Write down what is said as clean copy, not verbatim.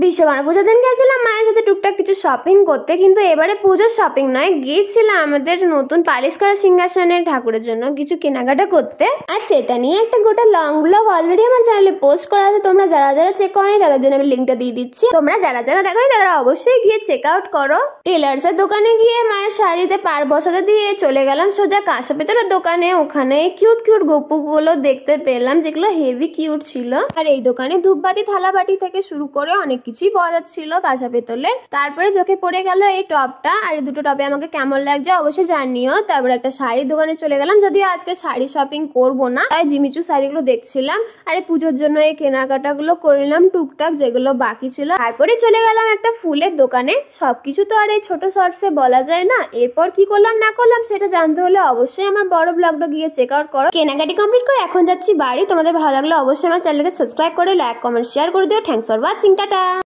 বিশ্বকর্মা পুজোর দিন গেছিলাম মায়ের সাথে টুকটাক কিছু শপিং করতে, কিন্তু এবারে পুজোর শপিং নয়, গিয়েছিলাম আমাদের নতুন পালিশ করা সিংহাসনের ঠাকুরের জন্য কিছু কেনাকাটা করতে। আর সেটা নিয়ে একটা গোটা লং ব্লগ অলরেডি আমার চ্যানেলে পোস্ট করা আছে, তোমরা যারা যারা চেক করনি তাদের জন্য আমি লিঙ্কটা দিয়ে দিচ্ছি। তোমরা যারা যারা দেখোনি তারা অবশ্যই গিয়ে চেক আউট করো। টেলার্সের দোকানে গিয়ে মায়ের শাড়িতে পার বসাতে দিয়ে চলে গেলাম সোজা কাঁসা পিতলের দোকানে। ওখানে কিউট কিউট গপুগুলো দেখতে পেলাম যেগুলো হেভি কিউট ছিল। আর এই দোকানে ধূপবাতি থালাবাটি থেকে শুরু করে অনেক কিছুই পাওয়া যাচ্ছিল কাঁসা পেতলের। তারপরে চোখে পড়ে গেল এই টপটা, আর এই দুটো টপে আমাকে কেমন লাগছে অবশ্যই জানিও। তারপরে একটা শাড়ির দোকানে চলে গেলাম, যদিও আজকে শাড়ি শপিং করব না, তাই জিমিচু শাড়িগুলো দেখছিলাম। আর পুজোর জন্য এই কেনাকাটাগুলো করলাম টুকটাক যেগুলো বাকি ছিল। তারপরে চলে গেলাম একটা ফুলের দোকানে। সবকিছু তো আর এই ছোট শর্টসে বলা যায় না, এরপর কি করলাম না করলাম সেটা জানতে হলে অবশ্যই আমার বড় ব্লগটা গিয়ে চেক আউট করো। কেনাকাটি কমপ্লিট করে এখন যাচ্ছি বাড়ি। তোমাদের ভালো লাগলে অবশ্যই আমার চ্যানেলকে সাবস্ক্রাইব করে লাইক কমেন্ট শেয়ার করে দিও। Thanks for watching, tata.